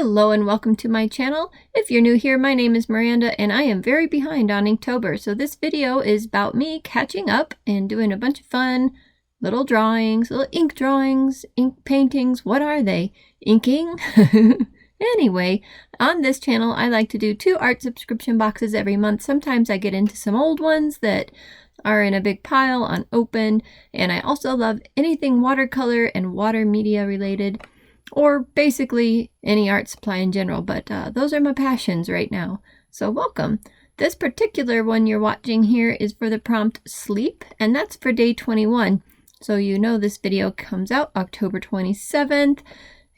Hello and welcome to my channel. If you're new here, my name is Miranda and I am very behind on Inktober. So this video is about me catching up and doing a bunch of fun little drawings, little ink drawings, ink paintings. What are they? Inking? Anyway, on this channel, I like to do 2 art subscription boxes every month. Sometimes I get into some old ones that are in a big pile unopened, and I also love anything watercolor and water media related, or basically any art supply in general, but those are my passions right now. So welcome. This particular one you're watching here is for the prompt sleep, and that's for day 21. So you know this video comes out October 27th,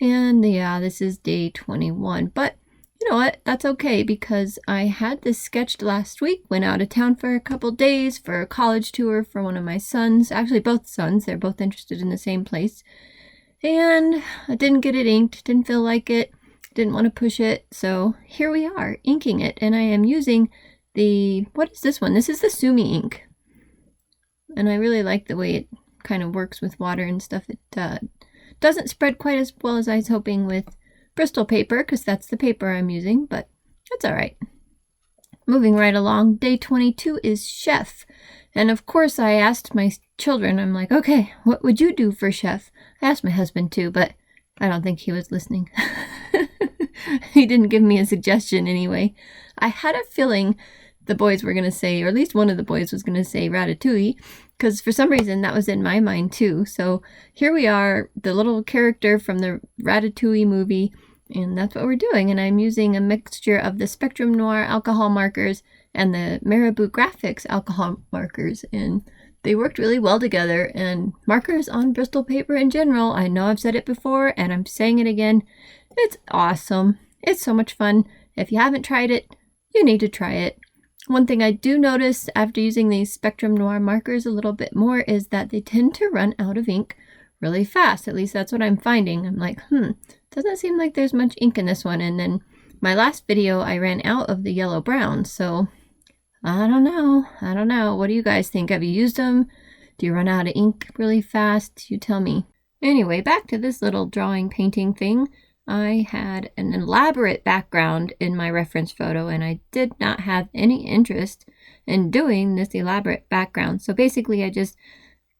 and yeah, this is day 21. But you know what? That's okay, because I had this sketched last week, went out of town for a couple days for a college tour for one of my sons, actually both sons, they're both interested in the same place. And I didn't get it inked, didn't feel like it, didn't want to push it, so here we are, inking it. And I am using the, what is this one? This is the SUMI ink. And I really like the way it kind of works with water and stuff. It doesn't spread quite as well as I was hoping with Bristol paper, because that's the paper I'm using, but that's alright. Moving right along, day 22 is chef. And of course I asked my children, I'm like, okay, what would you do for chef? I asked my husband too, but I don't think he was listening. He didn't give me a suggestion anyway. I had a feeling the boys were going to say, or at least one of the boys was going to say Ratatouille, because for some reason that was in my mind too. So here we are, the little character from the Ratatouille movie, and that's what we're doing. And I'm using a mixture of the Spectrum Noir alcohol markers and the Marabou Graphics alcohol markers, and they worked really well together. And markers on Bristol paper in general, I know I've said it before and I'm saying it again, it's awesome. It's so much fun. If you haven't tried it, you need to try it. One thing I do notice after using these Spectrum Noir markers a little bit more is that they tend to run out of ink really fast. At least that's what I'm finding. I'm like, doesn't seem like there's much ink in this one. And then my last video, I ran out of the yellow brown. So I don't know. What do you guys think? Have you used them? Do you run out of ink really fast? You tell me. Anyway, back to this little drawing painting thing. I had an elaborate background in my reference photo, and I did not have any interest in doing this elaborate background. So basically I just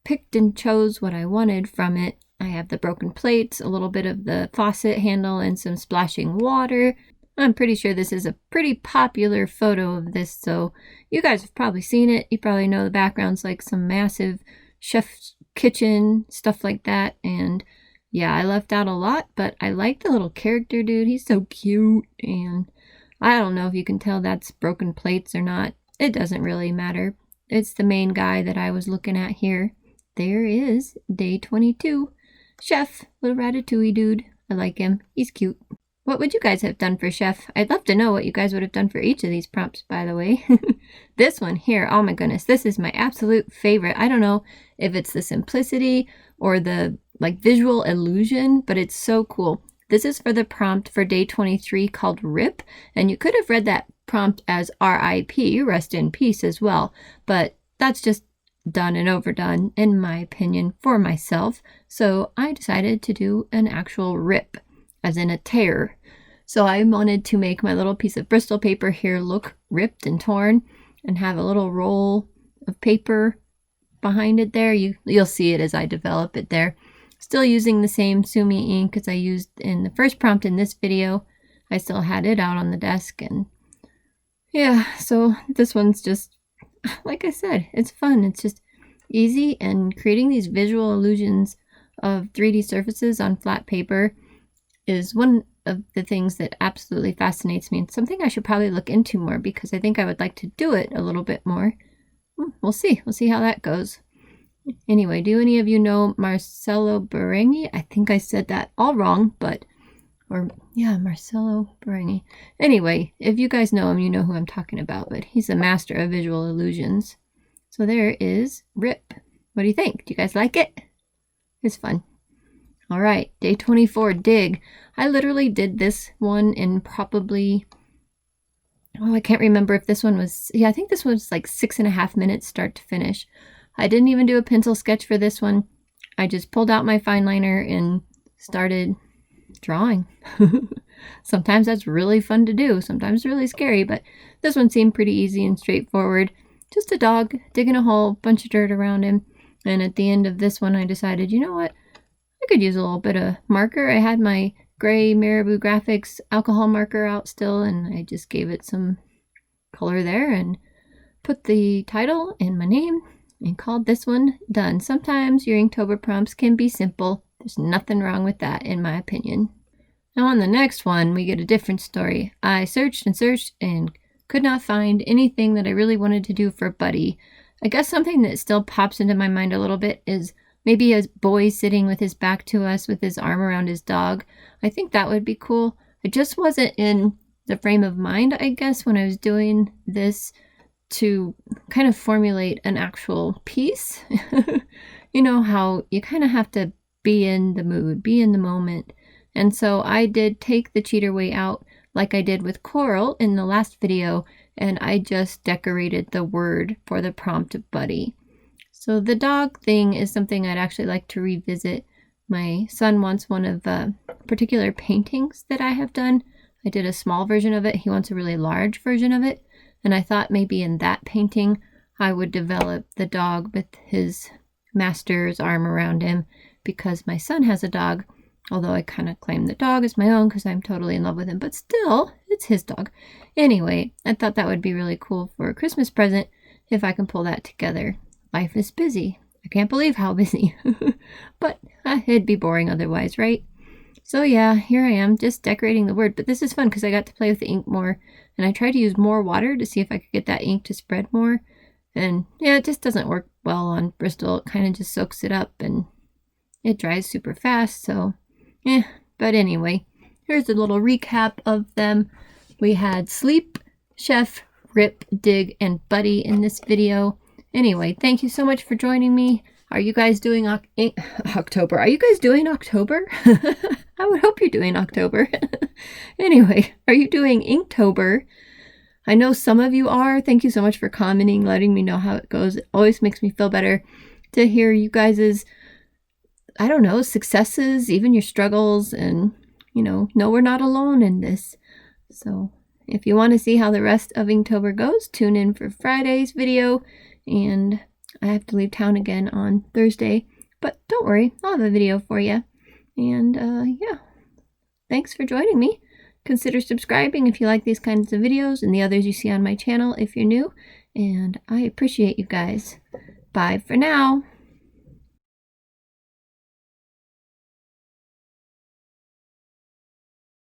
picked and chose what I wanted from it. I have the broken plates, a little bit of the faucet handle, and some splashing water. I'm pretty sure this is a pretty popular photo of this, so you guys have probably seen it. You probably know the background's like some massive chef's kitchen, stuff like that. And yeah, I left out a lot, but I like the little character dude. He's so cute, and I don't know if you can tell that's broken plates or not. It doesn't really matter. It's the main guy that I was looking at here. There is day 22. Chef, little Ratatouille dude. I like him. He's cute. What would you guys have done for chef? I'd love to know what you guys would have done for each of these prompts, by the way. This one here, oh my goodness, this is my absolute favorite. I don't know if it's the simplicity or the visual illusion, but it's so cool. This is for the prompt for day 23 called RIP, and you could have read that prompt as RIP, rest in peace, as well, but that's just done and overdone, in my opinion, for myself. So I decided to do an actual RIP, as in a tear. So I wanted to make my little piece of Bristol paper here look ripped and torn, and have a little roll of paper behind it there. You'll see it as I develop it there. Still using the same SUMI ink as I used in the first prompt in this video. I still had it out on the desk, and yeah, so this one's just, like I said, it's fun. It's just easy, and creating these visual illusions of 3D surfaces on flat paper is one of the things that absolutely fascinates me, and something I should probably look into more, because I think I would like to do it a little bit more. We'll see how that goes. Anyway, do any of you know Marcello Berenghi? I think I said that all wrong, Marcello Berenghi. Anyway, if you guys know him, you know who I'm talking about, but he's a master of visual illusions. So there is RIP. What do you think? Do you guys like it? It's fun. All right, day 24, dig. I literally did this one in probably, I can't remember if this one was, I think this was like 6.5 minutes start to finish. I didn't even do a pencil sketch for this one. I just pulled out my fine liner and started drawing. Sometimes that's really fun to do, sometimes really scary, but this one seemed pretty easy and straightforward. Just a dog digging a hole, bunch of dirt around him, and at the end of this one I decided, you know what, I could use a little bit of marker. I had my gray Marabou Graphics alcohol marker out still, and I just gave it some color there and put the title and my name and called this one done. Sometimes your Inktober prompts can be simple. There's nothing wrong with that, in my opinion. Now on the next one, we get a different story. I searched and searched and could not find anything that I really wanted to do for Buddy. I guess something that still pops into my mind a little bit is maybe a boy sitting with his back to us with his arm around his dog. I think that would be cool. I just wasn't in the frame of mind, I guess, when I was doing this to kind of formulate an actual piece. You know how you kind of have to be in the mood, be in the moment. And so I did take the cheater way out like I did with Coral in the last video, and I just decorated the word for the prompt Buddy. So the dog thing is something I'd actually like to revisit. My son wants one of particular paintings that I have done. I did a small version of it. He wants a really large version of it. And I thought maybe in that painting I would develop the dog with his master's arm around him, because my son has a dog, although I kind of claim the dog is my own because I'm totally in love with him, but still, it's his dog. Anyway, I thought that would be really cool for a Christmas present if I can pull that together. Life is busy. I can't believe how busy. But it'd be boring otherwise, right? So yeah, here I am just decorating the word. But this is fun because I got to play with the ink more. And I tried to use more water to see if I could get that ink to spread more. And yeah, it just doesn't work well on Bristol. It kind of just soaks it up and it dries super fast. So yeah, but anyway, here's a little recap of them. We had Sleep, Chef, Rip, Dig, and Buddy in this video. Anyway, thank you so much for joining me. Are you guys doing October? Are you guys doing October? I would hope you're doing October. Anyway, are you doing Inktober? I know some of you are. Thank you so much for commenting, letting me know how it goes. It always makes me feel better to hear you guys' I don't know, successes, even your struggles, and, you know we're not alone in this. So if you want to see how the rest of Inktober goes, tune in for Friday's video, and I have to leave town again on Thursday, but don't worry, I'll have a video for you. And yeah, thanks for joining me. Consider subscribing if you like these kinds of videos and the others you see on my channel if you're new, and I appreciate you guys. Bye for now.